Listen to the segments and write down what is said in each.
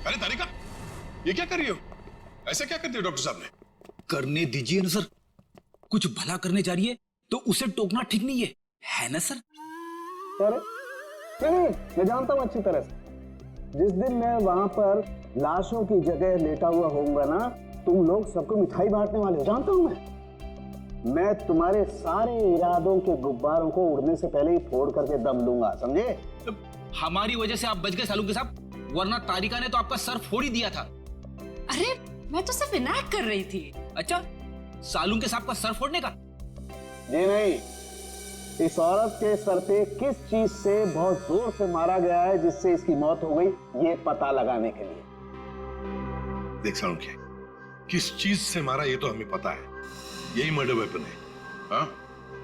अरे तारिका, ये क्या कर रही हो? ऐसा क्या कर दिया डॉक्टर साहब ने? करने दीजिए ना सर, कुछ भला करने जा रही है तो उसे टोकना ठीक नहीं है ना सर? नहीं, मैं जानता हूँ अच्छी तरह से। जिस दिन मैं वहां पर लाशों की जगह लेटा हुआ होऊंगा ना, तुम लोग सबको मिठाई बांटने वाले हो, जानता हूं मैं तुम्हारे सारे इरादों के गुब्बारों को उड़ने से पहले ही फोड़ करके दम लूंगा, समझे? हमारी वजह से आप बच गए सालू के साथ, वरना तारिका ने तो आपका सर फोड़ ही दिया था। अरे मैं तो सिर्फ इनायत कर रही थी। अच्छा, सालू के साथ का सर फोड़ने का? जी नहीं, इस औरत के सर पे किस चीज से बहुत जोर से मारा गया है जिससे इसकी मौत हो गई, ये पता लगाने के लिए। देख सालुंखे, किस चीज से मारा ये तो हमें पता है, यही मर्डर वेपन है। हाँ,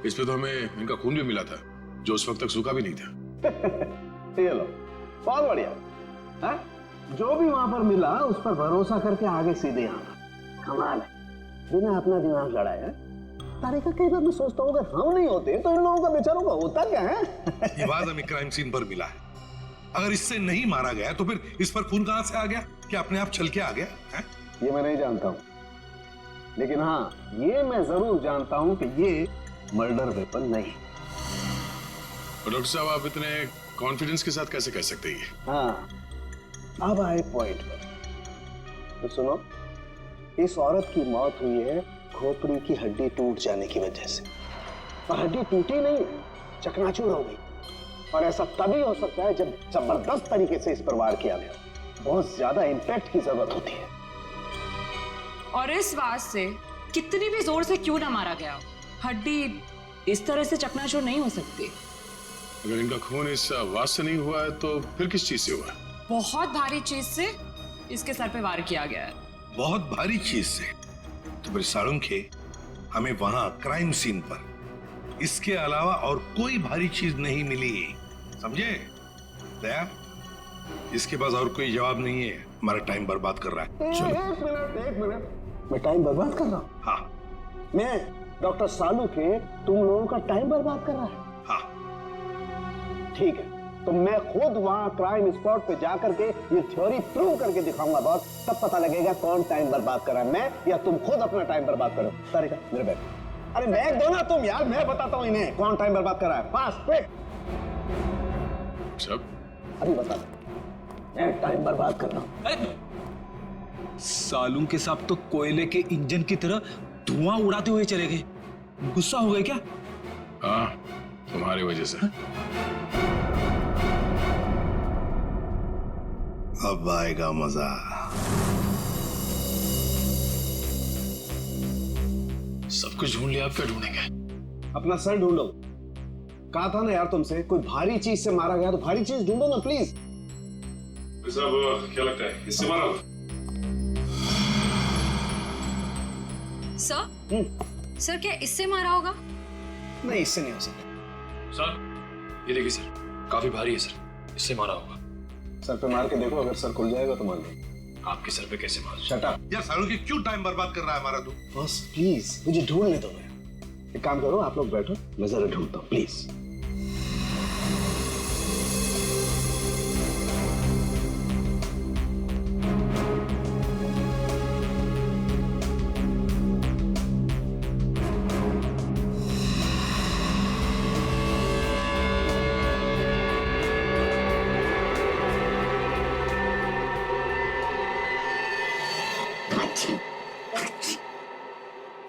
इस पे तो हमें इनका खून भी मिला था जो उस वक्त तक सूखा भी नहीं था। ये लो, बहुत बढ़िया। हाँ? जो भी वहां पर मिला उस पर भरोसा करके आगे सीधे आना, कमाल है, बिना अपना दिमाग लड़ाया। तारिका, कई बार मैं सोचता हूँ अगर हम नहीं होते तो इन लोगों का बेचारों का होता क्या है? ये बात हमें क्राइम सीन पर मिला है। अगर इससे नहीं मारा गया तो फिर इस पर खून कहां से आ गया? क्या अपने आप छल के आ गया है? ये मैं नहीं जानता हूँ, लेकिन हाँ ये मैं जरूर जानता हूँ कि ये मर्डर वेपन नहीं। डॉक्टर साहब, आप इतने कॉन्फिडेंस के साथ कैसे कह सकते हैं? हाँ, अब आए पॉइंट पर। तो सुनो, इस औरत की मौत हुई है खोपड़ी की हड्डी टूट जाने की वजह से, और हड्डी टूटी नहीं, चकनाचूर हो गई। और ऐसा तभी हो सकता है जब जबरदस्त तरीके से इस पर वार किया गया, बहुत ज्यादा इंपैक्ट की जरूरत होती है। और इस वार से कितनी भी जोर से क्यों ना मारा गया, हड्डी इस तरह से चकनाचूर नहीं हो सकती। अगर इनका खून इस आवाज से नहीं हुआ है तो फिर किस चीज से हुआ है? बहुत भारी चीज से इसके सर पे वार किया गया है। बहुत भारी चीज से? तो फिर सालुंखे, हमें वहां क्राइम सीन पर इसके अलावा और कोई भारी चीज नहीं मिली, समझे? दया, इसके पास और कोई जवाब नहीं है, हमारा टाइम बर्बाद कर रहा है। एक मिनट, मैं टाइम बर्बाद कर रहा हूँ? हाँ। मैं डॉक्टर सालू के तुम लोगों का टाइम बर्बाद कर रहा है? हाँ। ठीक है, तो मैं खुद वहां क्राइम स्पॉट पे जाकर के ये थ्योरी प्रूव करके दिखाऊंगा बॉस, तब पता लगेगा कौन टाइम बर्बाद कर रहा है, मैं या तुम खुद अपना टाइम बर्बाद करो। तारिका, मेरे बैग, अरे बैग दो ना तुम यार, मैं बताता हूँ इन्हें कौन टाइम बर्बाद कर रहा है। Fast quick. सब अभी बता दो, मैं टाइम बर्बाद कर रहा हूँ। अरे सालू के साथ तो कोयले के इंजन की तरह धुआं उड़ाते हुए चले गए, गुस्सा हो गए क्या? हाँ, तुम्हारी वजह से। अब आएगा मजा। सब कुछ ढूंढ लिया, आप क्या ढूंढेंगे? अपना सर ढूंढो। कहा था ना यार तुमसे, कोई भारी चीज से मारा गया तो भारी चीज ढूंढो ना प्लीज। साहब, क्या लगता है इससे मारा होगा? सर क्या इससे मारा होगा? नहीं, इससे नहीं हो सकता। सर ये देखिए सर, काफी भारी है सर, इससे मारा होगा। सर पे मार के देखो, अगर सर खुल जाएगा तो मान लो। आपके सर पे कैसे मार? शट अप यार सालू की क्यों टाइम बर्बाद कर रहा है हमारा? तू बॉस प्लीज मुझे ढूंढने दो। एक काम करो, आप लोग बैठो, मैं जरा ढूंढता हूँ प्लीज।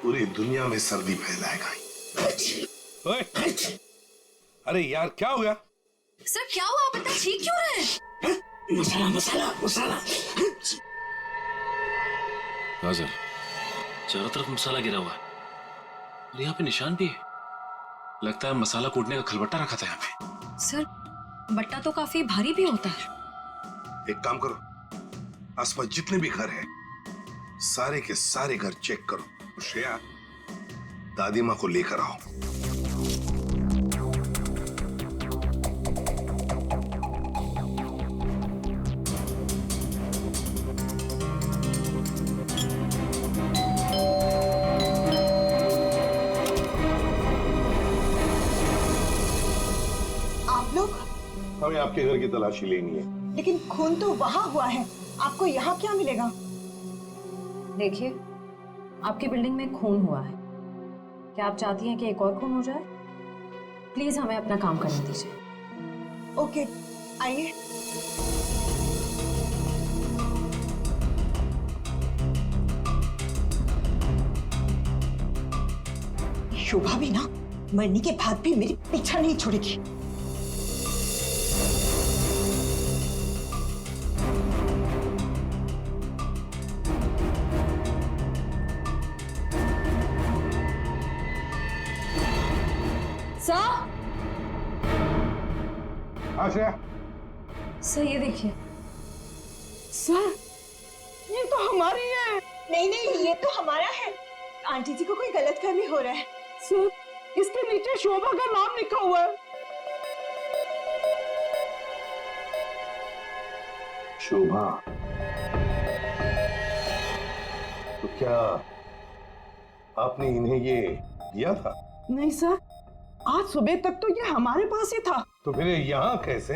पूरी दुनिया में सर्दी फैलाएगा। ओए, अरे यार क्या हो गया? सर क्या हुआ, आप इतना ठीक क्यों रहे? मसाला मसाला मसाला। हाँ सर, चारों तरफ मसाला गिरा हुआ है और यहाँ पे निशान भी है। लगता है मसाला कूटने का खलबट्टा रखा था यहाँ पे। सर बट्टा तो काफी भारी भी होता है। एक काम करो, आसपास जितने भी घर हैं, सारे के सारे घर चेक करो। श्रेया, दादी माँ को लेकर आओ। आप लोग? हमें आपके घर की तलाशी लेनी है। लेकिन खून तो वहां हुआ है, आपको यहाँ क्या मिलेगा? देखिए, आपकी बिल्डिंग में खून हुआ है। क्या आप चाहती हैं कि एक और खून हो जाए? प्लीज हमें अपना काम करने दीजिए। ओके, आइए। शोभा भी ना मरने के बाद भी मेरी पीछा नहीं छोड़ेगी। सर, आश्रया, सर ये देखिए। सर, ये तो हमारी है। नहीं नहीं, ये तो हमारा है। आंटी जी को कोई गलतफहमी हो रहा है। सर, इसके नीचे शोभा का नाम लिखा हुआ है। शोभा, तो क्या आपने इन्हें ये दिया था? नहीं सर, आज सुबह तक तो ये हमारे पास ही था। तो फिर यहाँ कैसे?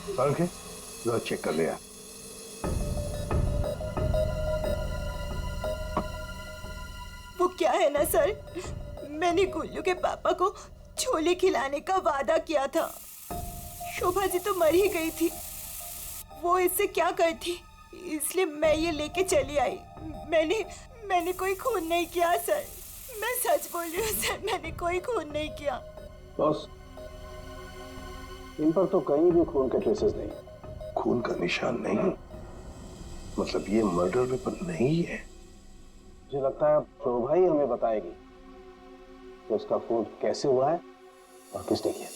के जरा चेक कर लिया। वो क्या है ना सर, मैंने गुल्लू के पापा को छोले खिलाने का वादा किया था। शोभा जी तो मर ही गई थी, वो इससे क्या करती, इसलिए मैं ये लेके चली आई। मैंने कोई खून नहीं किया सर, मैं सच बोल रही हूँ सर, मैंने कोई खून नहीं किया। बॉस, इन पर तो कहीं भी खून के ट्रेसेस नहीं, खून का निशान नहीं, मतलब ये मर्डर वेपन नहीं है। मुझे लगता है शोभा ही हमें बताएगी कि उसका खून कैसे हुआ है और किसने किया।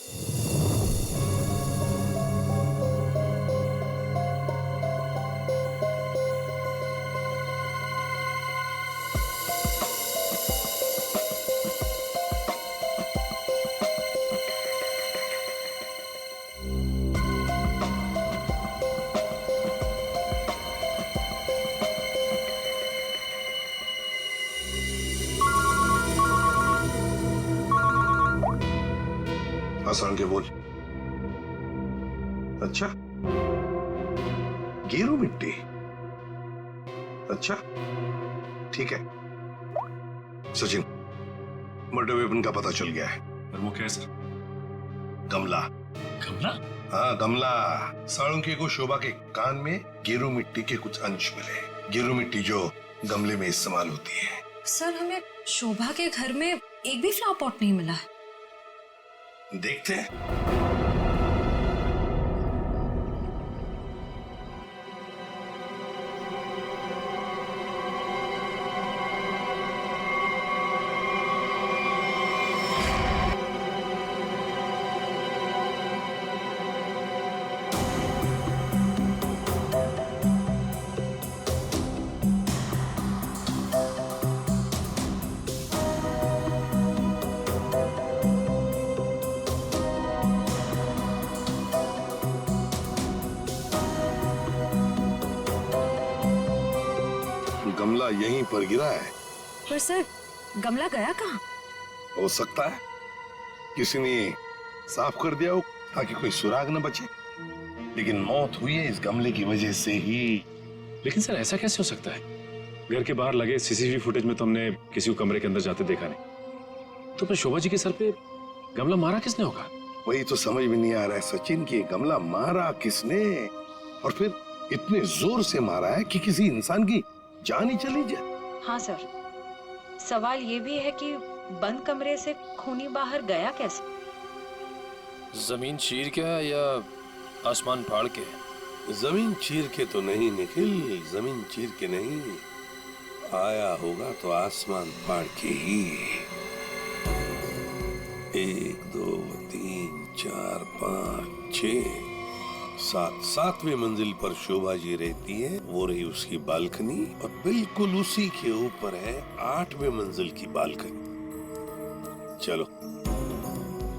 आसान के बोल। अच्छा, गेरू मिट्टी। अच्छा, ठीक है सचिन, मर्डर वेपन का पता चल गया है। पर वो क्या है सर? गमला। गमला? हाँ, गमला। साळुंखे को शोभा के कान में गेरू मिट्टी के कुछ अंश मिले। गेरू मिट्टी जो गमले में इस्तेमाल होती है। सर, हमें शोभा के घर में एक भी फ्लावर पॉट नहीं मिला है। देखते हैं। गमला यहीं पर गिरा है। पर सर, गमला गया कहाँ? हो सकता है किसी ने साफ कर दिया हो ताकि कोई सुराग न बचे, लेकिन मौत हुई है इस गमले की वजह से ही। लेकिन सर ऐसा कैसे हो सकता है? घर के बाहर लगे सीसीटीवी फुटेज में तो हमने किसी को कमरे के अंदर जाते देखा नहीं। तो फिर शोभा जी के सर पे गमला मारा किसने होगा? वही तो समझ में नहीं आ रहा है सचिन कि गमला मारा किसने, और फिर इतने जोर से मारा है कि किसी इंसान की जान ही चली जाए। हाँ सर, सवाल ये भी है कि बंद कमरे से खूनी बाहर गया कैसे? जमीन चीर के या आसमान फाड़ के? जमीन चीर के तो नहीं निखिल, जमीन चीर के नहीं, आया होगा तो आसमान फाड़ के ही। 1 2 3 4 5 6 7वीं मंजिल पर शोभा जी रहती है, वो रही उसकी बालकनी, और बिल्कुल उसी के ऊपर है 8वीं मंजिल की बालकनी। चलो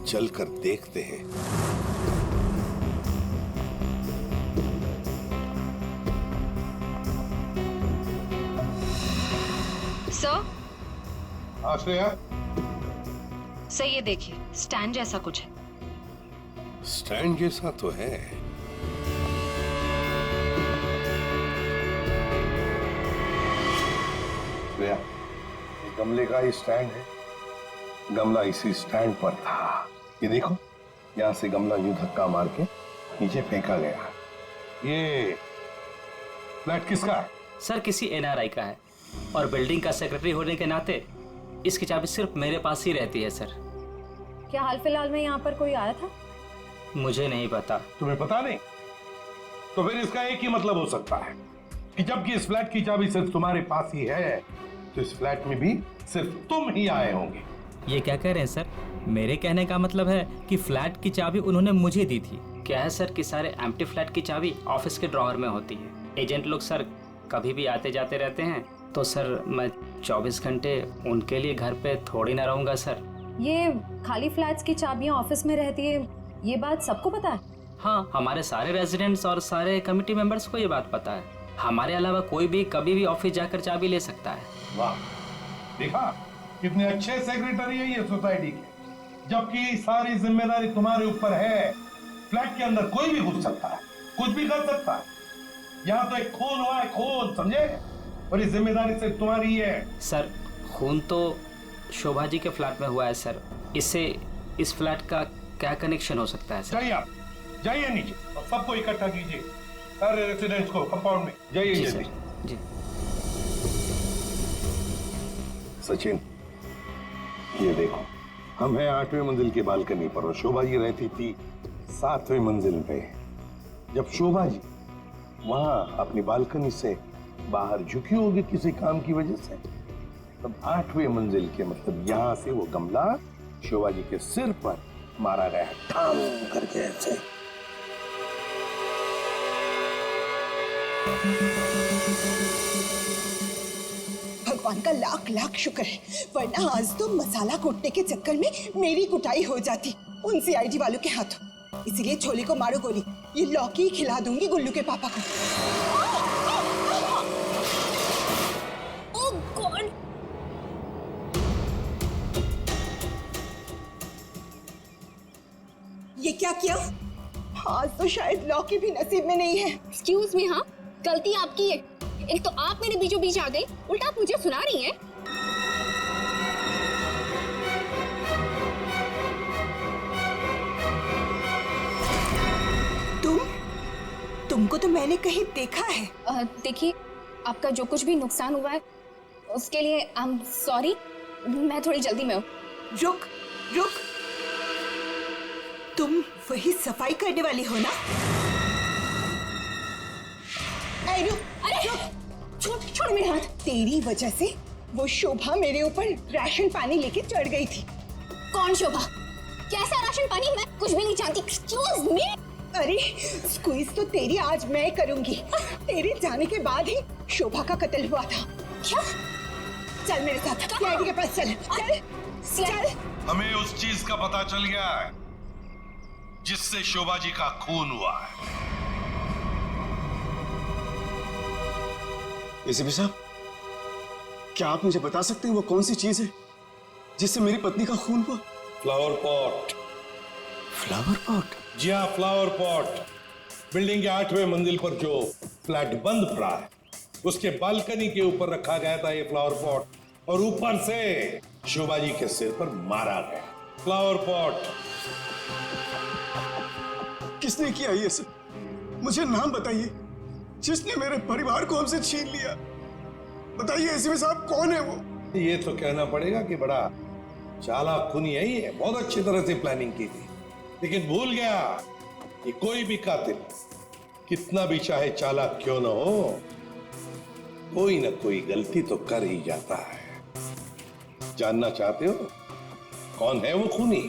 चलकर देखते हैं। सर, आश्रया, सर ये देखिए, स्टैंड जैसा कुछ है। स्टैंड जैसा तो है, गया, ये गमले का ही स्टैंड है। गमला इसी स्टैंड पर था। ये देखो, यहां से गमला यूं धक्का मार के नीचे फेंका गया। ये फ्लैट किसका है? सर किसी एनआरआई का है और बिल्डिंग का सेक्रेटरी होने के नाते इसकी चाबी सिर्फ मेरे पास ही रहती है सर। क्या हाल फिलहाल में यहाँ पर कोई आया था? मुझे नहीं पता। तुम्हें पता नहीं? तो फिर इसका एक ही मतलब हो सकता है कि जबकि इस फ्लैट की चाबी सिर्फ तुम्हारे पास ही है, तो इस फ्लैट में भी सिर्फ तुम ही आए होंगे। ये क्या कह रहे हैं सर? मेरे कहने का मतलब है कि फ्लैट की चाबी उन्होंने मुझे दी थी। क्या है सर कि सारे एम्प्टी फ्लैट की चाबी ऑफिस के ड्रॉअर में होती है। एजेंट लोग सर कभी भी आते जाते रहते हैं, तो सर मैं 24 घंटे उनके लिए घर पे थोड़ी ना रहूंगा सर। ये खाली फ्लैट्स की चाबियां ऑफिस में रहती है, ये बात सबको पता है? हाँ, हमारे सारे रेजिडेंट्स और सारे कमिटी मेंबर्स को ये बात पता है। हमारे अलावा कोई भी कभी भी ऑफिस जाकर चाबी ले सकता है। वाह, देखा कितने अच्छे सेक्रेटरी है ये सोसाइटी के। जबकि सारी जिम्मेदारी तुम्हारे ऊपर है। फ्लैट के अंदर कोई भी घुस सकता है, कुछ भी कर सकता है। यहाँ तो एक खून हुआ है, खून, समझे? और ये जिम्मेदारी सिर्फ तुम्हारी है। सर खून तो शोभा जी के फ्लैट में हुआ है सर, इससे इस फ्लैट का क्या कनेक्शन हो सकता है सर? जाइए, आप जाइए नीचे और सबको इकट्ठा कीजिए, सारे रेसिडेंट्स को कंपाउंड में। जाइए जी जल्दी। सर जी। सचिन, ये देखो, हम हैं 8वें मंजिल के बालकनी पर और शोभा जी रहती थी 7वें मंजिल पे। जब शोभा जी वहां अपनी बालकनी से बाहर झुकी होगी किसी काम की वजह से, तब 8वें मंजिल के मतलब यहां से वो गमला शोभा जी के सिर पर मारा गया, ठाम करके ऐसे। भगवान का लाख लाख शुक्र है, वरना आज तो मसाला कूटने के चक्कर में मेरी कुटाई हो जाती उन सीआईडी वालों के हाथों। इसीलिए छोले को मारो गोली, ये लौकी खिला दूंगी गुल्लू के पापा को। ओह गॉड! ये क्या किया? आज तो शायद लौकी भी नसीब में नहीं है। एक्सक्यूज मी, हाँ गलती आपकी है। एक तो आप मेरे बीचों बीच आ गई, उल्टा आप मुझे सुना रही हैं। तुमको तो मैंने कहीं देखा है। देखिए, आपका जो कुछ भी नुकसान हुआ है उसके लिए आई एम सॉरी। मैं थोड़ी जल्दी में हूँ। रुक रुक, तुम वही सफाई करने वाली हो ना? अरे रुक, अरे छोड़ मेरे हाथ। तेरी वजह से वो शोभा मेरे ऊपर राशन पानी लेके चढ़ गई थी। कौन शोभा? कैसा राशन पानी? मैं कुछ भी नहीं जानती। Excuse me. अरे स्क्वीज तो तेरी आज मैं करूंगी। तेरे जाने के बाद ही शोभा का कत्ल हुआ था। क्या? चल मेरे साथ, सीआईडी के पास चल। चल चल। हमें उस चीज का पता चल गया है जिससे शोभा जी का खून हुआ है। एसीपी साहब, क्या आप मुझे बता सकते हैं वो कौन सी चीज है जिससे मेरी पत्नी का खून हुआ? Flower pot. Flower pot? जी हाँ, फ्लावर पॉट। बिल्डिंग के 8वें मंजिल पर जो फ्लैट बंद पड़ा है, उसके बालकनी के ऊपर रखा गया था ये फ्लावर पॉट और ऊपर से शोभा जी के सिर पर मारा गया। Flower pot. किसने किया ये सब? मुझे नाम बताइए जिसने मेरे परिवार को हमसे छीन लिया। बताइए एसीपी साहब, कौन है वो? ये तो कहना पड़ेगा कि बड़ा चालाक खूनी है ये, बहुत अच्छी तरह से प्लानिंग की थी, लेकिन भूल गया कि कोई भी कातिल कितना भी चाहे चालाक क्यों ना हो, कोई ना कोई गलती तो कर ही जाता है। जानना चाहते हो कौन है वो खूनी?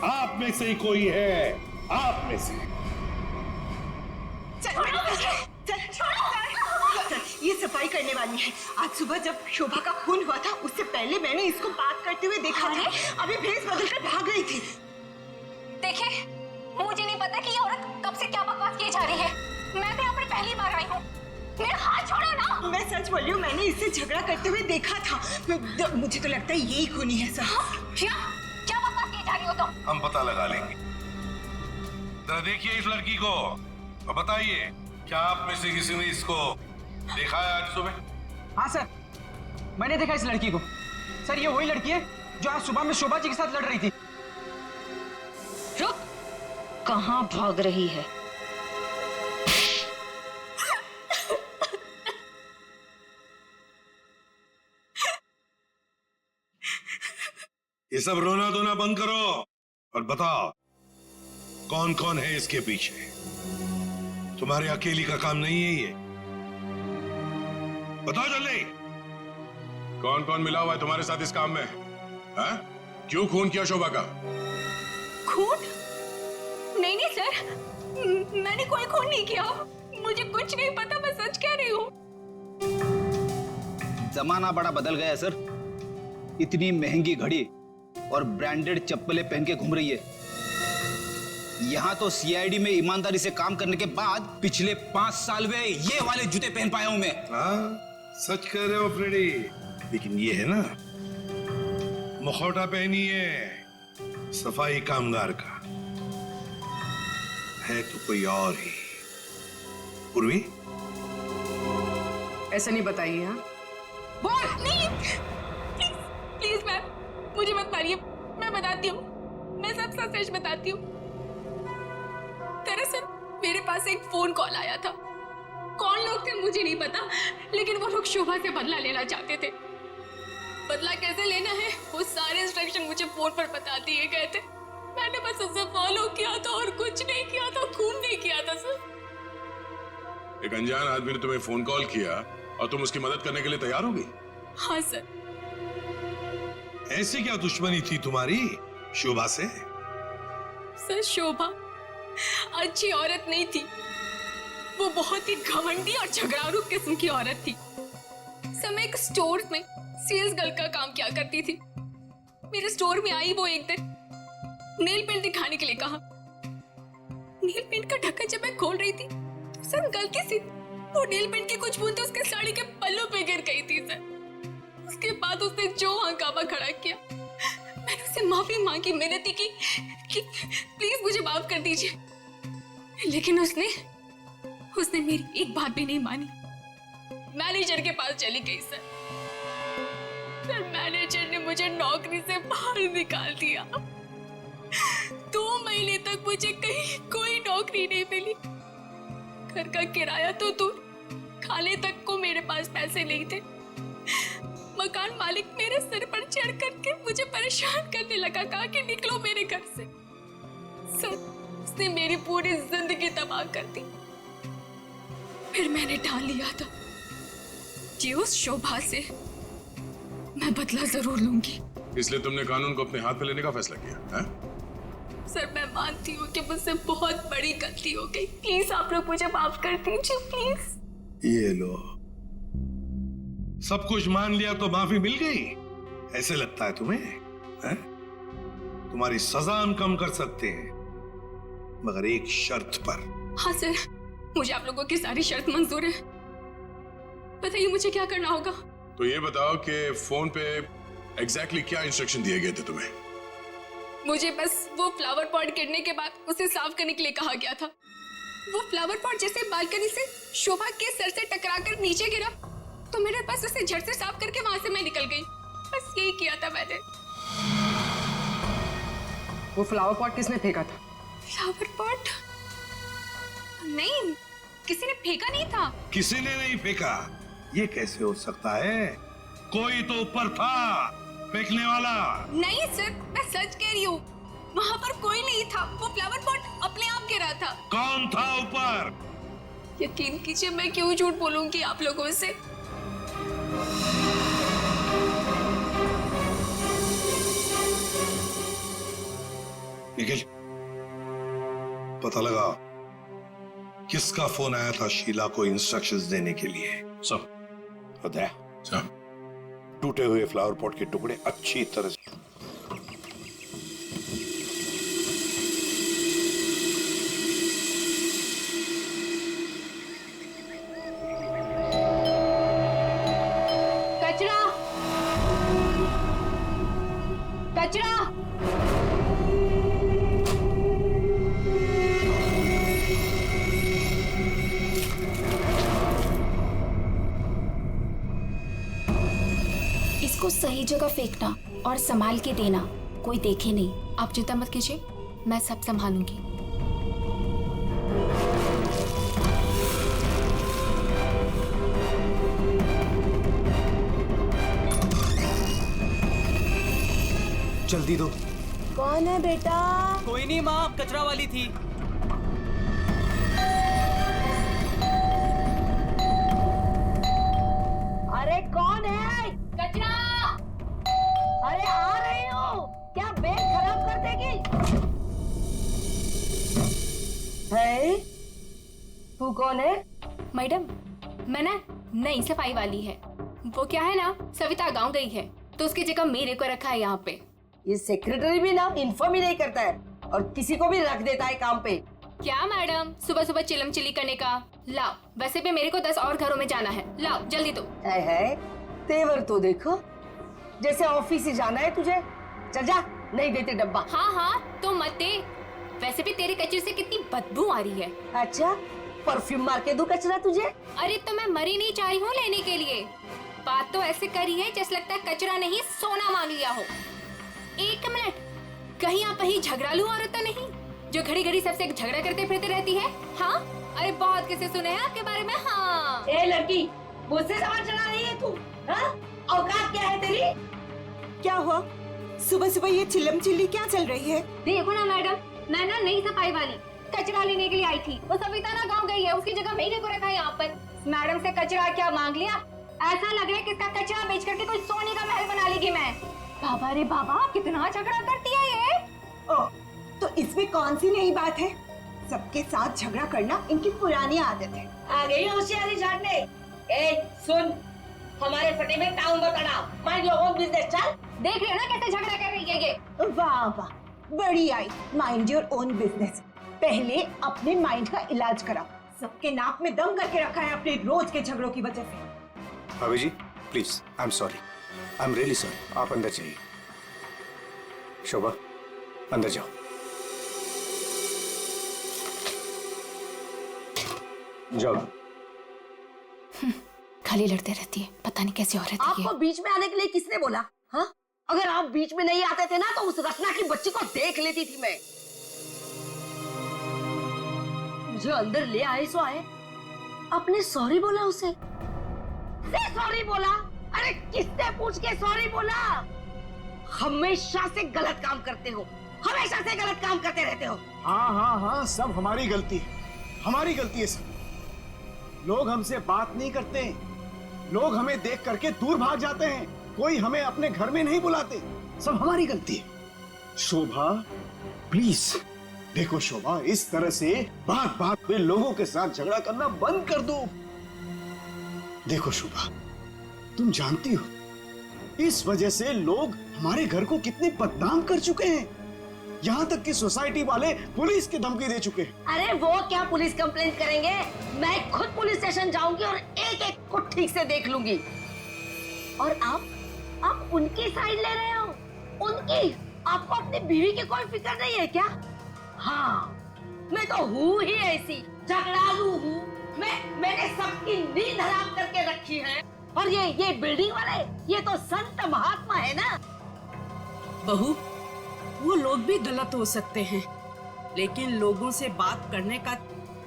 आप में से ही कोई है, आप में से। ये सफाई करने वाली है। आज सुबह जब शोभा का खून हुआ था, उससे पहले मैंने इसको बात करते हुए देखा था। अभी भेस बदलकर भाग गई थी। देखिए, मुझे नहीं पता कि ये औरत कब से क्या बकवास किए जा रही है। मैं तो यहाँ पर पहली बार आई हूँ। मेरा हाथ छोड़ो ना। मैं सच बोल रही हूँ, मैंने इससे झगड़ा करते हुए देखा था। मुझे तो लगता है यही खूनी है सर। क्या बकवास किए जा रही हो तुम? हम पता लगा लेंगे। जरा देखिए इस लड़की को और बताइए, क्या आप में से किसी ने इसको देखा है आज सुबह? हाँ सर, मैंने देखा इस लड़की को। सर ये वही लड़की है जो आज सुबह में शोभा जी के साथ लड़ रही थी। रुक, कहाँ भाग रही है? ये सब रोना धोना बंद करो और बताओ कौन कौन है इसके पीछे। तुम्हारे अकेली का काम नहीं है ये, बताओ जल्दी। कौन कौन मिला हुआ है तुम्हारे साथ इस काम में? हा? क्यों खून किया शोभा का? खून? नहीं नहीं सर, मैंने कोई खून नहीं किया। मुझे कुछ नहीं पता, मैं सच कह रही हूँ। जमाना बड़ा बदल गया है सर। इतनी महंगी घड़ी और ब्रांडेड चप्पलें पहन के घूम रही है। यहाँ तो सीआईडी में ईमानदारी से काम करने के बाद पिछले 5 साल में ये वाले जूते पहन पाया हूं मैं। हाँ, सच कह रहे हो फ्रेडी। लेकिन ये है ना, मुखौटा पहनी है सफाई कामगार का, है तो कोई और ही। पूर्वी, ऐसा नहीं बताइए। हाँ बोल नहीं, प्लीज प्लीज मैम, मुझे मत मारिए। मैं बताती हूँ, मैं सब सच बताती हूँ। दरअसल मेरे पास एक फोन कॉल आया था। कौन लोग थे मुझे नहीं पता, लेकिन वो लोग शोभा से बदला लेना चाहते थे। बदला कैसे लेना है वो सारे इंस्ट्रक्शन मुझे फोन पर बता दिए गए थे। मैंने बस उसे फॉलो किया था और कुछ नहीं किया था, खून नहीं किया था सर। एक अनजान आदमी ने तुम्हें फोन कॉल किया और तुम उसकी मदद करने के लिए तैयार हो गई? हाँ सर। ऐसी क्या दुश्मनी थी तुम्हारी शोभा से? सर शोभा अच्छी औरत नहीं थी, वो बहुत ही घमंडी और झगड़ारू किस्म की औरत थी। सर मैं एक स्टोर में सेल्स गर्ल का काम किया करती थी। मेरे स्टोर में आई वो एक दिन, नेल पेंट दिखाने के लिए कहा। नेल पेंट का ढक्कन जब मैं खोल रही थी तो सर गलती से वो नेल पेंट की कुछ बूंदें उसके साड़ी के पल्लों पे गिर गई थी सर। उसके बाद उसने जो हंगामा खड़ा किया, मैंने उससे माफी मांगी, मिन्नती की कि प्लीज मुझे माफ कर दीजिए, लेकिन उसने मेरी एक बात भी नहीं मानी। मैनेजर के पास चली गई सर। मैनेजर ने मुझे नौकरी से बाहर निकाल दिया। 2 महीने तक मुझे कहीं कोई नौकरी नहीं मिली। घर का किराया तो दूर, खाने तक को मेरे पास पैसे नहीं थे। मकान मालिक मेरे सिर पर चढ़ करके मुझे परेशान करने लगा, कहा कि निकलो मेरे घर से। सर उसने मेरी पूरी जिंदगी तबाह कर दी। फिर मैंने ठान लिया था कि उस शोभा से मैं बदला जरूर लूंगी। इसलिए तुमने कानून को अपने हाथ में लेने का फैसला किया है? सर मैं मानती हूँ कि मुझसे बहुत बड़ी गलती हो गई। प्लीज आप लोग मुझे माफ कर दीजिए प्लीज। ये लो, सब कुछ मान लिया तो माफी मिल गई, ऐसे लगता है तुम्हें? है? तुम्हारी सजा हम कम कर सकते हैं, मगर एक शर्त पर। हाँ सर, मुझे आप लोगों की सारी शर्त मंजूर है। बताइए मुझे क्या करना होगा? तो ये बताओ कि फोन पे एग्जैक्टली क्या इंस्ट्रक्शन दिए गए थे तुम्हें? मुझे बस वो फ्लावर पॉट गिरने के बाद उसे साफ करने के लिए कहा गया था। वो फ्लावर पॉट जैसे बालकनी से शोभा के सर से टकराकर नीचे गिरा तो मेरे पास उसे झट से साफ करके वहां से मैं निकल गई। बस यही किया था मैंने। वो फ्लावर पॉट किसने फेंका था? Flower pot? नहीं, किसी ने फेंका नहीं था। किसी ने नहीं फेंका? ये कैसे हो सकता है? कोई तो ऊपर था फेंकने वाला। नहीं सर, मैं सच कह रही हूँ, वहाँ पर कोई नहीं था। वो फ्लावर पॉट अपने आप गिरा था। कौन था ऊपर? यकीन कीजिए, मैं क्यों झूठ बोलूंगी आप लोगों से। निखिल, पता लगा किसका फोन आया था शीला को इंस्ट्रक्शंस देने के लिए? सब बताया सब। टूटे हुए फ्लावर पॉट के टुकड़े अच्छी तरह से कचरा कचरा। सही जगह फेंकना और संभाल के देना, कोई देखे नहीं। आप चिंता मत कीजिए, मैं सब संभालूंगी। जल्दी दो। कौन है बेटा? कोई नहीं माँ, कचरा वाली थी। अरे कौन है? कचरा। अरे आ रही हूँ, क्या बैग खराब कर देगी? है? तू कौन है? मैडम, मैं ना नई सफाई वाली है। वो क्या है ना, सविता गांव गई है तो उसकी जगह मेरे को रखा है यहाँ पे। ये सेक्रेटरी भी ना इन्फॉर्म ही नहीं करता है और किसी को भी रख देता है काम पे। क्या मैडम, सुबह सुबह चिलम चिली करने का। लाओ, वैसे भी मेरे को 10 और घरों में जाना है। लाओ जल्दी दो। है तेवर तो देखो, जैसे ऑफिस ही जाना है तुझे। चल जा, नहीं देते डब्बा। हाँ हाँ तो मत दे, वैसे भी तेरे कचरे से कितनी बदबू आ रही है। अच्छा, परफ्यूम मार के दूं कचरा तुझे? अरे तो मैं मरी नहीं चाही हूँ लेने के लिए। बात तो ऐसे करी है जैसे लगता है कचरा नहीं सोना मांग लिया हो। एक मिनट, कहीं आप वही झगड़ालू औरत तो नहीं जो घड़ी घड़ी सबसे झगड़ा करते फिरते रहती है? हाँ, अरे बहुत किसे सुने हैं आपके बारे में। हाँ ए लड़की, मुझसे सवाल चला रही है तू? हाँ? औकात क्या है तेरी? क्या हुआ? सुबह सुबह ये चिल्लम चिल्ली क्या चल रही है? देखो ना मैडम, मैं ना नई सफाई वाली कचरा लेने के लिए आई थी। वो सविता ना गाँव गई है, उसकी जगह मेरे को रखा है यहाँ पर। मैडम से कचरा क्या मांग लिया? ऐसा लग रहा है कि इसका कचरा बेच करके कोई सोने का महल बना लेगी मैं। बाबा रे बाबा, कितना झगड़ा करती है ये। ओह, तो इसमें कौन सी नई बात है? सबके साथ झगड़ा करना इनकी पुरानी आदत है। आ गई होशियारी झाड़ने। ए सुन, हमारे फटे में टाउन मत अड़ा, माइंड योर ओन बिजनेस। चल, देख रहे हो ना कैसे झगड़ा कर रही है ये। वाह वाह, बड़ी आई, माइंड योर ओन बिजनेस। पहले अपने माइंड का इलाज कराओ। सबके नाक में दम करके रखा है अपने रोज के झगड़ों की वजह से। भाभी जी please, I am sorry, I am really sorry. आप अंदर जाइए। शोभा, अंदर जाओ। जाओ। खाली लड़ते रहती है, पता नहीं कैसी औरत है ये। आपको बीच में आने के लिए किसने बोला? हाँ, अगर आप बीच में नहीं आते थे ना तो उस रचना की बच्ची को देख लेती थी मैं। मुझे अंदर ले आए सो आए, आपने सॉरी बोला उसे? सॉरी बोला? अरे किससे पूछ के सॉरी बोला? हमेशा से गलत काम करते हो, हमेशा से गलत काम करते रहते हो। हाँ हाँ हाँ, सब हमारी गलती है, हमारी गलती है सब। लोग हमसे बात नहीं करते, लोग हमें देख करके दूर भाग जाते हैं, कोई हमें अपने घर में नहीं बुलाते, सब हमारी गलती है। शोभा प्लीज देखो, शोभा इस तरह से बात बात में लोगों के साथ झगड़ा करना बंद कर दो। देखो शोभा, तुम जानती हो इस वजह से लोग हमारे घर को कितने बदनाम कर चुके हैं, यहाँ तक कि सोसाइटी वाले पुलिस की धमकी दे चुके हैं। अरे वो क्या पुलिस कंप्लेंट करेंगे, मैं खुद पुलिस स्टेशन जाऊंगी और एक एक को ठीक से देख लूंगी। और आप उनकी साइड ले रहे हो? उनकी? आपको अपनी बीवी की कोई फिक्र नहीं है क्या? हाँ, मैं तो हूँ ही ऐसी, झगड़ालू हूँ। मैंने सबकी नींद हराम करके रखी है। और ये बिल्डिंग वाले, ये तो संत महात्मा है ना। बहू, वो लोग भी गलत हो सकते हैं, लेकिन लोगों से बात करने का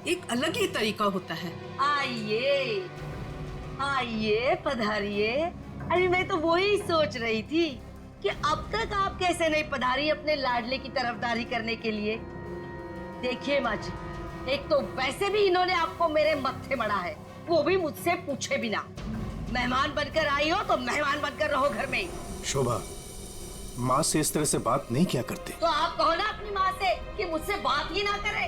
एक अलग ही तरीका होता है। आइए आइए, पधारिए। अरे मैं तो वही सोच रही थी कि अब तक आप कैसे नहीं पधारी अपने लाडले की तरफदारी करने के लिए। देखिए माँ जी, एक तो वैसे भी इन्होंने आपको मेरे मत्थे मड़ा है, वो भी मुझसे पूछे बिना। मेहमान बनकर आई हो तो मेहमान बनकर रहो घर में। शोभा, माँ से इस तरह से बात नहीं किया करते। तो आप कहो ना अपनी माँ से कि मुझसे बात ही ना करे।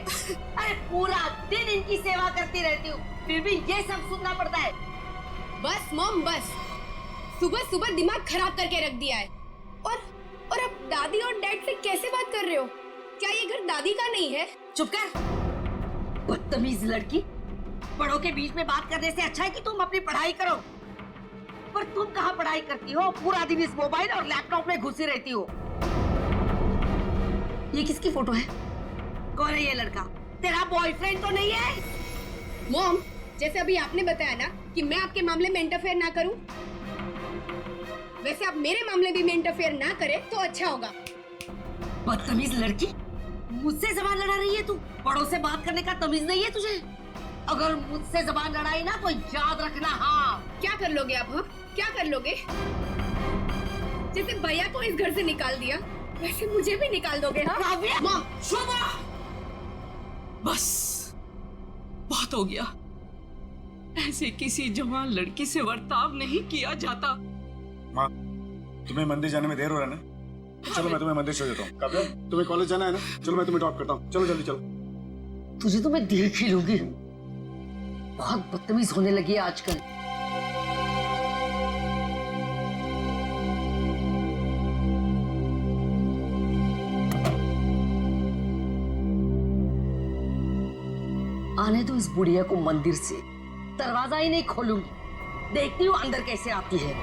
अरे पूरा दिन इनकी सेवा करती रहती हूँ, फिर भी ये सब सुनना पड़ता है। बस मॉम बस, सुबह सुबह दिमाग खराब करके रख दिया है। और अब दादी और डैड से कैसे बात कर रहे हो? क्या ये घर दादी का नहीं है? चुप कर, बदतमीज लड़की। बड़ों के बीच में बात करने से अच्छा है कि तुम अपनी पढ़ाई करो। पर तुम कहाँ पढ़ाई करती हो? पूरा दिन इस मोबाइल और लैपटॉप में घुसी रहती हो। ये किसकी फोटो है? कौन है ये लड़का? तेरा बॉयफ्रेंड तो नहीं है? मॉम, जैसे अभी आपने बताया ना कि मैं आपके मामले में इंटरफेयर ना करूं, वैसे आप मेरे मामले में इंटरफेयर ना करे तो अच्छा होगा। बदतमीज लड़की, मुझसे जबान लड़ा रही है तू? बड़ों से बात करने का तमीज नहीं है तुझे? अगर मुझसे जबान लड़ाई ना तो याद रखना। हाँ, क्या कर लोगे आप? हाँ, क्या कर लोगे? जैसे भैया को इस घर से निकाल दिया वैसे मुझे भी निकाल दोगे? हाँ? माँ, शोभा, बस बहुत हो गया। ऐसे किसी जवान लड़की से बर्ताव नहीं किया जाता। माँ, तुम्हें मंदिर जाने में देर हो रहा है ना? चलो मैं तुम्हें मंदिर छोड़ देता हूँ। काव्या, तुम्हें कॉलेज जाना है ना? चलो मैं तुम्हें ड्रॉप करता हूँ। चलो जल्दी चलो। तुझे तो मैं देख ही लूंगी। बहुत बदतमीज होने लगी है आजकल। आने दो इस बुढ़िया को मंदिर से, दरवाजा ही नहीं खोलूंगी। देखती हूँ अंदर कैसे आती है।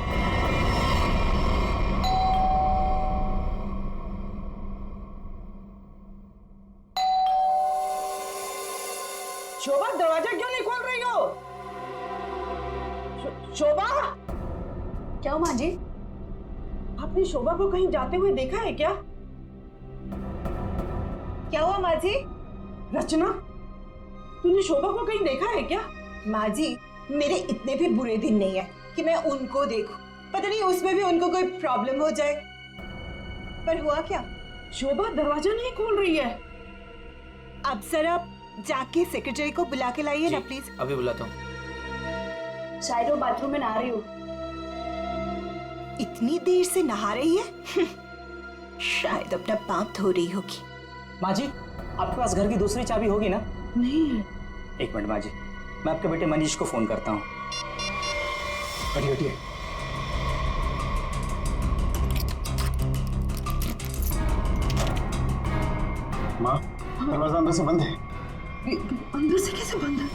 शोभा, दरवाजा क्यों नहीं खोल रही हो? शोभा, क्या हुआ माँ जी? आपने शोभा को कहीं जाते हुए देखा है क्या? क्या हुआ माँ जी? रचना, तूने शोभा को कहीं देखा है क्या? माँ जी, मेरे इतने भी बुरे दिन नहीं है कि मैं उनको देखूं। पता नहीं उसमें भी उनको कोई प्रॉब्लम हो जाए। पर हुआ क्या? शोभा दरवाजा नहीं खोल रही है। अब सर आप जाके सेक्रेटरी को बुला के लाइए ना प्लीज। अभी बुलाता हूँ। शायद वो बाथरूम में नहा रही हो। इतनी देर से नहा रही है? शायद अपना पाप धो रही होगी। माँ जी, आपके पास घर की दूसरी चाबी होगी ना? नहीं है। एक मिनट माँ जी, मैं आपके बेटे मनीष को फोन करता हूँ। हटिए हटिए। माँ, दरवाजा अंदर से बंद है। अंदर से कैसे बंद है?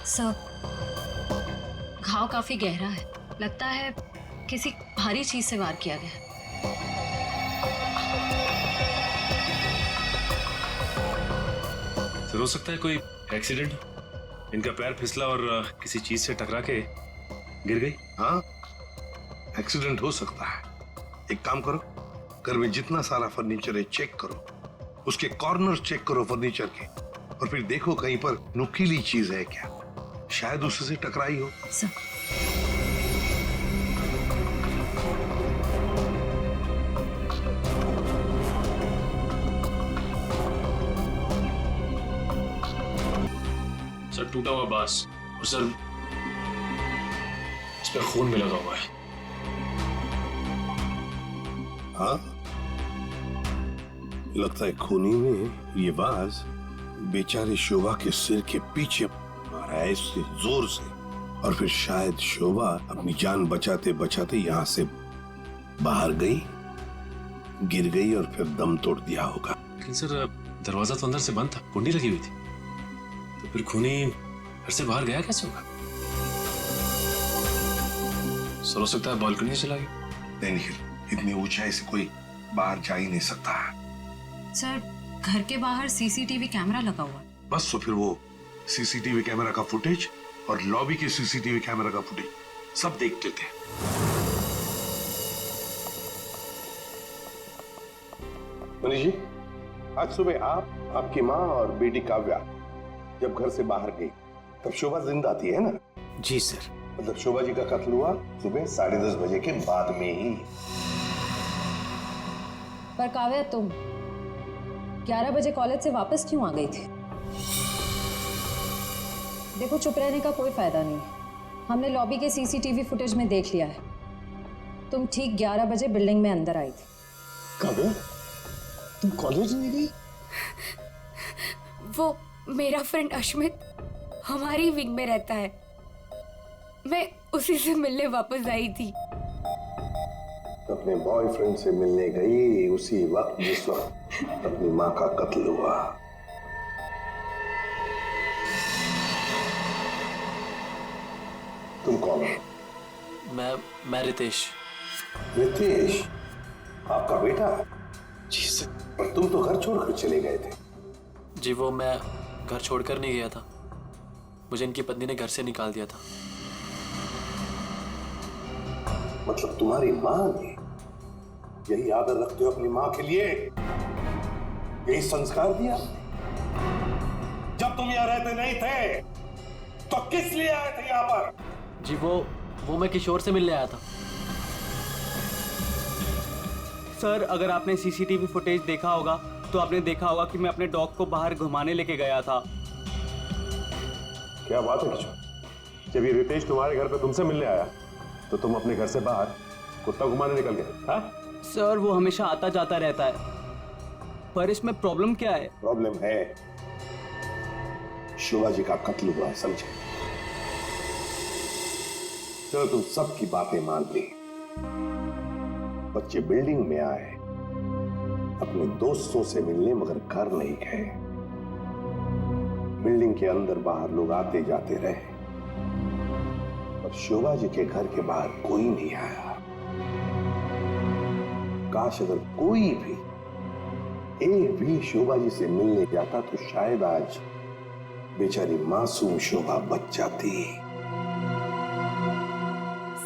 सर, घाव काफी गहरा है। लगता है किसी भारी चीज से वार किया गया। हो सकता है कोई एक्सीडेंट। इनका पैर फिसला और किसी चीज से टकरा के गिर गई। हाँ, एक्सीडेंट हो सकता है। एक काम करो, घर में जितना सारा फर्नीचर है चेक करो, उसके कॉर्नर चेक करो फर्नीचर के, और फिर देखो कहीं पर नुकीली चीज है क्या, शायद उससे टकराई हो। सर, टूटा हुआ बांस और सर इस पर खून भी लगा हुआ है। हाँ, लगता है खूनी में ये बाज बेचारे शोभा के सिर के पीछे मारा है इससे जोर से, और फिर शायद शोभा अपनी जान बचाते बचाते यहाँ से बाहर गई, गिर गई और फिर दम तोड़ दिया होगा। लेकिन सर, दरवाजा तो अंदर से बंद था, कुंडी लगी हुई थी, तो फिर खूनी घर से बाहर गया कैसे होगा? सर, हो सकता है बालकनी से चला गया। नहीं निखिल, इतनी ऊंचाई से कोई बाहर जा ही नहीं सकता। सर, घर के बाहर सीसीटीवी कैमरा लगा हुआ है। बस तो फिर वो सीसीटीवी कैमरा का फुटेज और लॉबी के सीसीटीवी कैमरा का फुटेज सब देख लेते हैं। मनीष जी, आज सुबह आप, आपकी माँ और बेटी काव्या जब घर से बाहर गई तब शोभा जिंदा थी, है ना? जी सर। मतलब शोभा जी का कत्ल हुआ सुबह 10:30 बजे के बाद में ही। पर काव्या, तुम 11 बजे कॉलेज से वापस क्यों आ गई थी? देखो, चुप रहने का कोई फायदा नहीं। हमने लॉबी के सीसीटीवी फुटेज में देख लिया है, तुम ठीक 11 बजे बिल्डिंग में अंदर आई थी। काव्या, तुम कॉलेज नहीं गई? वो मेरा फ्रेंड अश्मित हमारी विंग में रहता है, मैं उसी से मिलने वापस आई थी। अपने बॉयफ्रेंड से मिलने गई उसी वक्त जिस वक्त अपनी माँ का कत्ल हुआ। तुम कौन हो? मैं रितेश। रितेश? आपका बेटा? जी सर। पर तुम तो घर छोड़कर चले गए थे। जी वो मैं घर छोड़कर नहीं गया था, मुझे इनकी पत्नी ने घर से निकाल दिया था। मतलब तुम्हारी माँ ने यही आदर रखते हो अपनी माँ के लिए, यही संस्कार दिया? जब तुम यहाँ रहते नहीं थे तो किस लिए आए थे यहाँ पर? जी वो मैं किशोर से मिलने आया था। सर अगर आपने सीसीटीवी फुटेज देखा होगा तो आपने देखा होगा कि मैं अपने डॉग को बाहर घुमाने लेके गया था। क्या बात है किशोर, जब ये रितेश तुम्हारे घर पे तुमसे मिलने आया तो तुम अपने घर से बाहर कुत्ता घुमाने निकल गए? हाँ सर वो हमेशा आता जाता रहता है, पर इसमें प्रॉब्लम क्या है? प्रॉब्लम है शोभा जी का कत्ल हुआ है, समझे? चलो तुम सबकी बातें मान ली, बच्चे बिल्डिंग में आए अपने दोस्तों से मिलने, मगर घर नहीं गए। बिल्डिंग के अंदर बाहर लोग आते जाते रहे, पर शोभा जी के घर के बाहर कोई नहीं आया। काश अगर कोई भी एक भी शोभा जी से मिलने जाता तो शायद आज बेचारी मासूम शोभा बच जाती।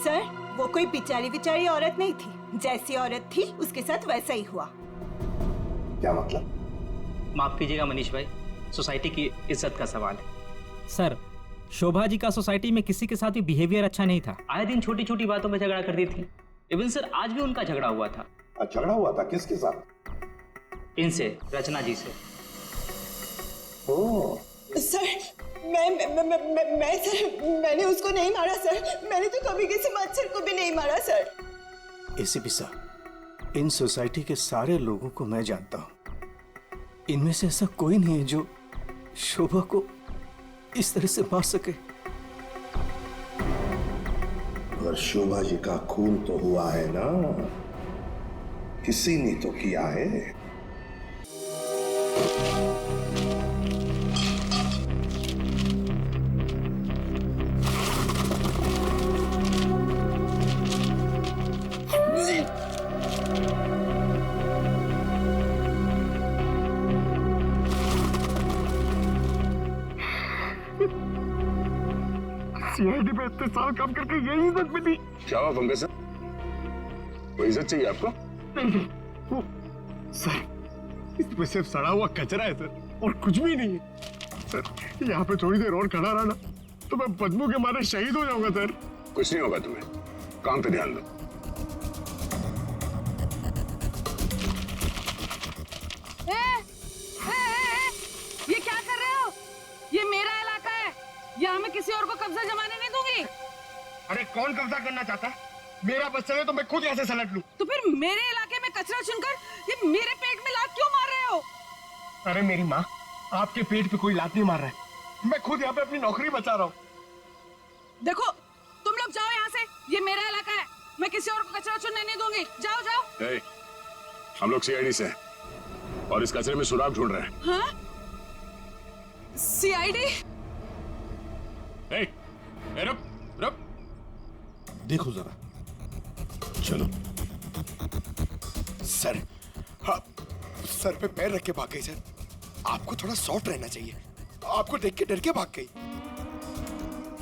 सर वो कोई बेचारी औरत नहीं थी, जैसी औरत थी उसके साथ वैसा ही हुआ। क्या मतलब? माफ कीजिएगा मनीष भाई, सोसाइटी की इज्जत का सवाल है। सर शोभा जी का सोसाइटी में किसी के साथ भी बिहेवियर अच्छा नहीं था, आए दिन छोटी छोटी बातों में झगड़ा करती थी। इवन सर आज भी उनका झगड़ा हुआ था। झगड़ा हुआ था? किसके साथ? इनसे, रचना जी से। ओह सर मैं सर मैंने उसको नहीं मारा सर, मैंने तो कभी किसी मच्छर को भी नहीं मारा सर। एसीपी साहब, इन सोसाइटी के सारे लोगों को मैं जानता हूं, इनमें से ऐसा कोई नहीं है जो शोभा को इस तरह से मार सके। मगर शोभा जी का खून तो हुआ है ना, किसी ने तो किया है। सीआईडी पे इतने साल काम करके यही इज्जत मिली। क्या हुआ पंकज सर, वो इज्जत चाहिए आपको? नहीं वो सर इसमें सिर्फ सड़ा हुआ कचरा है सर, और कुछ भी नहीं है सर। यहाँ पे थोड़ी देर और खड़ा रहा ना तो मैं बदबू के मारे शहीद हो जाऊंगा सर। कुछ नहीं होगा तुम्हें, काम पे ध्यान दो। ये क्या कर रहे हो? ये मेरा इलाका है, यहाँ मैं किसी और को कब्जा जमाने नहीं दूंगी। अरे कौन कब्जा करना चाहता है? मेरा बच्चा है तो मैं खुद यहाँ से सलट लूं। तो फिर मेरे इलाके में कचरा चुनकर ये मेरे पेट में लात क्यों मार रहे हो? अरे मेरी माँ, आपके पेट पे कोई लात नहीं मार रहा है, मैं खुद यहाँ पे अपनी नौकरी बचा रहा हूँ। देखो तुम लोग जाओ यहाँ से, ये मेरा इलाका है, मैं किसी और को कचरा चुनने नहीं दूंगी। जाओ जाओ। हम लोग सीआईडी से हैं और इस कचरे में सुराग ढूंढ रहे हैं। हाँ? सीआईडी? रुक रुक, देखो जरा, चलो। सर हाँ, सर पे पैर रख के भाग गई सर। आपको थोड़ा सॉफ्ट रहना चाहिए, आपको देख के डर के भाग गई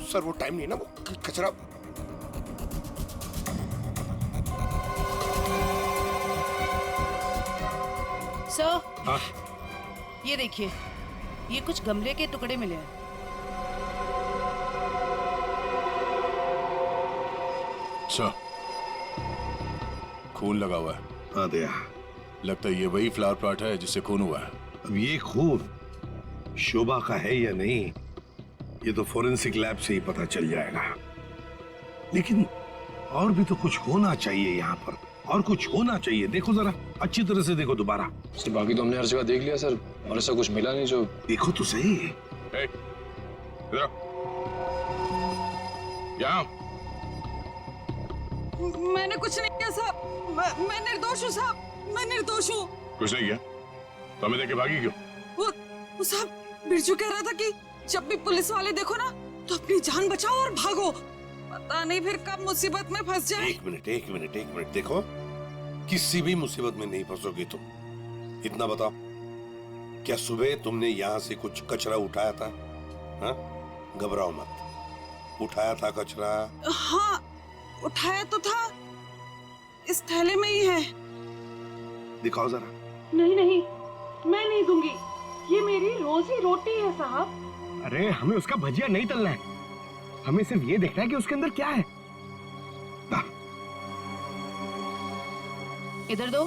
सर। वो टाइम नहीं ना, वो कचरा। सर हाँ? ये देखिए, ये कुछ गमले के टुकड़े मिले हैं। अच्छा, खून लगा हुआ है। हाँ दया, लगता है ये वही फ्लावर प्लॉट है जिससे खून हुआ है। अब ये खून शोभा का है या नहीं, ये तो फोरेंसिक लैब से ही पता चल जाएगा। लेकिन और भी तो कुछ होना चाहिए यहाँ पर, और कुछ होना चाहिए। देखो जरा, अच्छी तरह से देखो दोबारा। सर बाकी तो हमने हर जगह देख लिया सर, और ऐसा कुछ मिला नहीं जो। देखो तो सही। यहाँ मैंने कुछ नहीं किया साहब, मैं निर्दोष हूँ साहब, मैं निर्दोष हूँ। कुछ नहीं किया तो हमें देख के भागी क्यों? वो साहब बिरजू कह रहा था कि जब भी पुलिस वाले देखो ना तो अपनी जान बचाओ और भागो, पता नहीं फिर कब मुसीबत में फंस जाए। एक मिनट, देखो किसी भी मुसीबत में नहीं फंसोगे तुम। इतना बताओ, क्या सुबह तुमने यहां से कुछ कचरा उठाया था? हाँ, घबराओ मत, उठाया था कचरा? हाँ, उठाया तो था, इस थैले में ही है। दिखाओ जरा। नहीं नहीं, मैं नहीं दूंगी, ये मेरी रोजी रोटी है साहब। अरे हमें उसका भजिया नहीं तलना है, हमें सिर्फ ये देखना है कि उसके अंदर क्या है। इधर दो।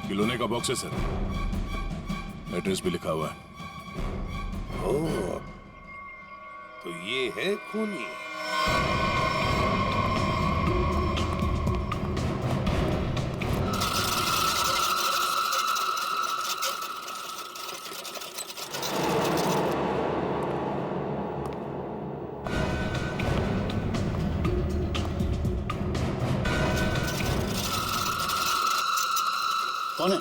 खिलौने का बॉक्स है सर, एड्रेस भी लिखा हुआ है। ओह, तो ये है खूनी। कौन है?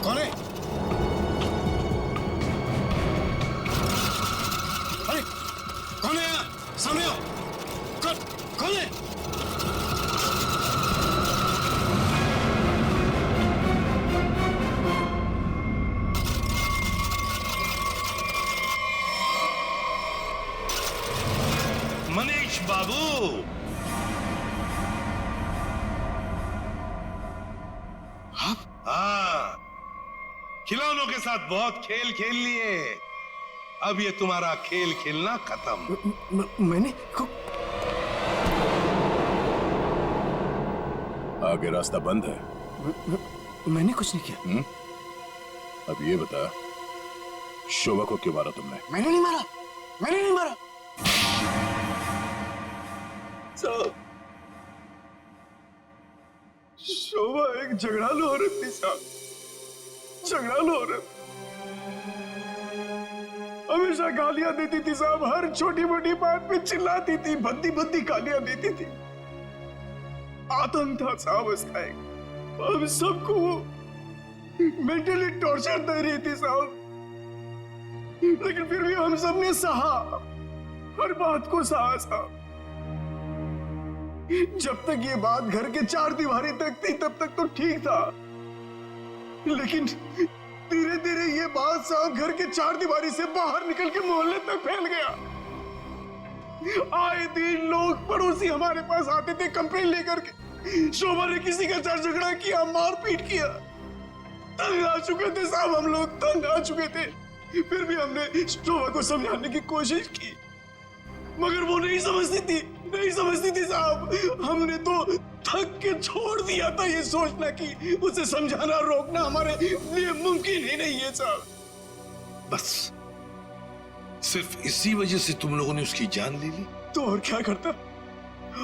कौन है? अरे कौन है यहाँ? सामने आओ। कौन है? मनीष बाबू, हाँ, खिलौनों के साथ बहुत खेल खेल लिए, अब ये तुम्हारा खेल खेलना खत्म। मैंने आगे रास्ता बंद है। मैंने कुछ नहीं किया। अब ये बता, शोभा को क्यों मारा तुमने? मैंने नहीं मारा, मैंने नहीं मारा। शोभा एक झगड़ालू औरत थी साहब, झगड़ालू औरत। हमेशा गालियां देती थी साहब, हर छोटी मोटी बात पे चिल्लाती थी, भद्दी भद्दी गालियां देती थी। आतंक था साहब उसका एक। हम सबको वो मेंटली टॉर्चर दे रही थी साहब, लेकिन फिर भी हम सबने सहा, हर बात को सहा साहब। जब तक ये बात घर के चार दीवारी तक थी तब तक तो ठीक था, लेकिन धीरे धीरे ये बात साहब घर के चार दीवारी से बाहर निकल के मोहल्ले तक फैल गया। आए दिन लोग पड़ोसी हमारे पास आते थे कंप्लेन लेकर के, शोभा ने किसी का झगड़ा किया, मारपीट किया। तंग आ चुके थे साहब, हम लोग तंग आ चुके थे। फिर भी हमने शोभा को समझाने की कोशिश की, मगर वो नहीं समझती थी, नहीं समझती थी साहब। हमने तो थक के छोड़ दिया था ये सोचना कि उसे समझाना रोकना हमारे लिए मुमकिन ही नहीं है साहब। बस सिर्फ इसी वजह से तुम लोगों ने उसकी जान ले ली? तो और क्या करता,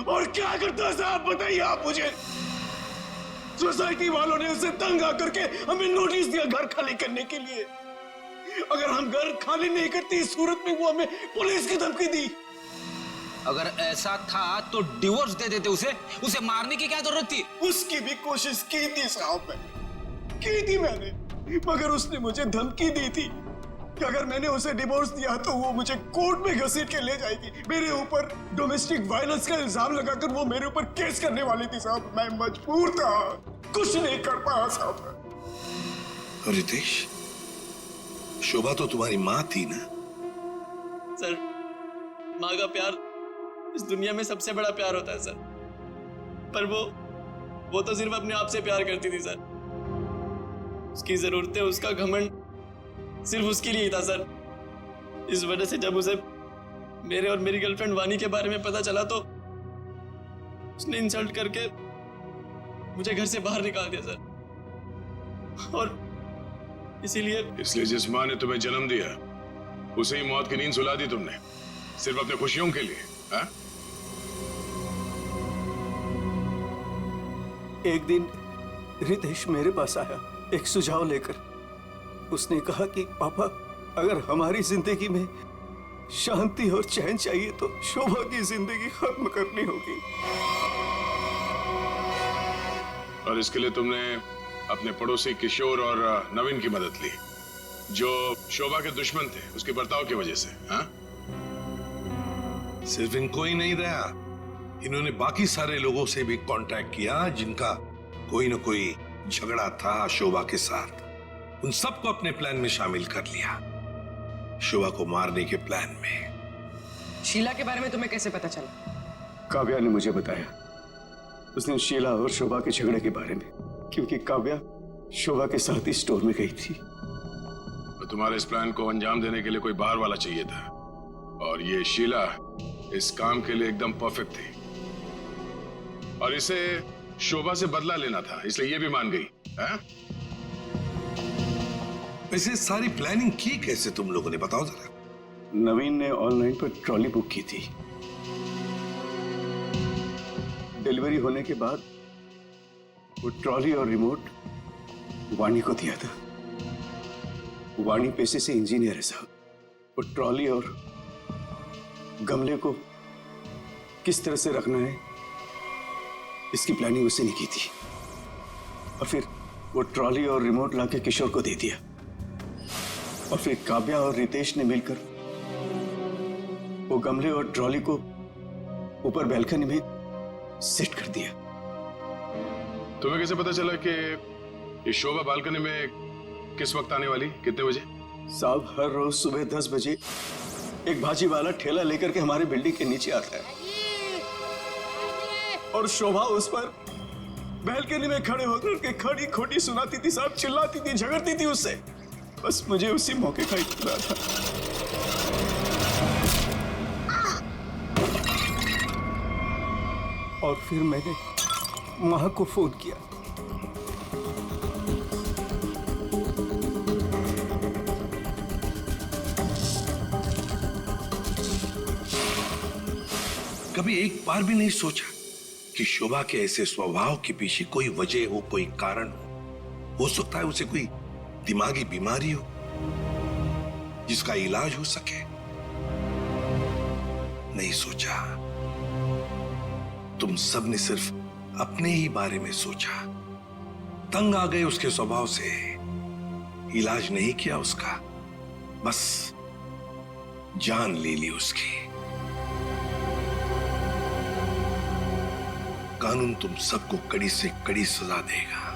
और क्या करता साहब, बताइए आप मुझे। सोसाइटी वालों ने उसे तंग आकर के हमें नोटिस दिया घर खाली करने के लिए। अगर हम घर खाली नहीं करते इस सूरत में वो हमें पुलिस की धमकी दी। अगर ऐसा था तो डिवोर्स दे देते उसे मारने की क्या जरूरत थी? उसकी भी कोशिश की थी साहब, मैंने, मगर उसने मुझे धमकी दी थी कि अगर मैंने उसे डिवोर्स दिया तो वो मुझे कोर्ट में घसीट के ले जाएगी। मेरे ऊपर डोमेस्टिक वायलेंस का इल्जाम लगाकर वो मेरे ऊपर केस करने वाली थी साहब। मैं मजबूर था, कुछ नहीं कर पाया साहब। रितेश, शोभा तो तुम्हारी माँ थी ना? सर, माँ का प्यार इस दुनिया में सबसे बड़ा प्यार होता है सर, पर वो तो सिर्फ अपने आप से प्यार करती थी सर। उसकी जरूरतें, उसका घमंड सिर्फ उसके लिए ही था सर। इस वजह से जब उसे मेरे और मेरी गर्लफ्रेंड वानी के बारे में पता चला तो उसने इंसल्ट करके मुझे घर से बाहर निकाल दिया सर। और इसलिए जिस माँ ने तुम्हें जन्म दिया उसे ही मौत की नींद सुला दी तुमने, सिर्फ अपने खुशियों के लिए। हा? एक दिन रितेश मेरे पास आया एक सुझाव लेकर। उसने कहा कि पापा, अगर हमारी जिंदगी में शांति और चैन चाहिए तो शोभा की जिंदगी खत्म करनी होगी। और इसके लिए तुमने अपने पड़ोसी किशोर और नवीन की मदद ली, जो शोभा के दुश्मन थे उसके बर्ताव की वजह से। हाँ? सिर्फ इनको ही नहीं दया, इन्होंने बाकी सारे लोगों से भी कांटेक्ट किया जिनका कोई न कोई झगड़ा था शोभा के साथ। उन सबको अपने प्लान में शामिल कर लिया, शोभा को मारने के प्लान में। शीला के बारे में तुम्हें कैसे पता चला? काव्या ने मुझे बताया, उसने शीला और शोभा के झगड़े के बारे में, क्योंकि काव्या शोभा के साथ ही स्टोर में गई थी। तो तुम्हारे इस प्लान को अंजाम देने के लिए कोई बाहर वाला चाहिए था, और ये शीला इस काम के लिए एकदम परफेक्ट थी। और इसे शोभा से बदला लेना था, इसलिए ये भी मान गई। हाँ? वैसे सारी प्लानिंग की कैसे तुम लोगों ने, बताओ जरा। नवीन ने ऑनलाइन पर ट्रॉली बुक की थी। डिलीवरी होने के बाद वो ट्रॉली और रिमोट वाणी को दिया था। वाणी पेशे से इंजीनियर है साहब। वो ट्रॉली और गमले को किस तरह से रखना है इसकी प्लानिंग उससे नहीं की थी। और फिर वो ट्रॉली और रिमोट लाके किशोर को दे दिया। और फिर काव्या और रितेश ने मिलकर वो गमले और ट्रॉली को ऊपर बैल्कनी में सेट कर दिया। तुम्हें कैसे पता चला कि ये शोभा बालकनी में किस वक्त आने वाली, कितने बजे? साहब हर रोज सुबह 10 बजे एक भाजी वाला ठेला लेकर के हमारे बिल्डिंग के नीचे आता है, और शोभा उस पर बैल्कनी में खड़े होकर के खड़ी खोटी सुनाती थी साहब, चिल्लाती थी, झगड़ती थी उससे। बस मुझे उसी मौके का इंतजार था। और फिर मैंने मां को फोन किया। कभी एक बार भी नहीं सोचा कि शोभा के ऐसे स्वभाव के पीछे कोई वजह हो, कोई कारण हो सकता है उसे कोई दिमागी बीमारी हो जिसका इलाज हो सके? नहीं सोचा। तुम सब ने सिर्फ अपने ही बारे में सोचा, तंग आ गए उसके स्वभाव से, इलाज नहीं किया उसका, बस जान ले ली उसकी। कानून तुम सबको कड़ी से कड़ी सजा देगा।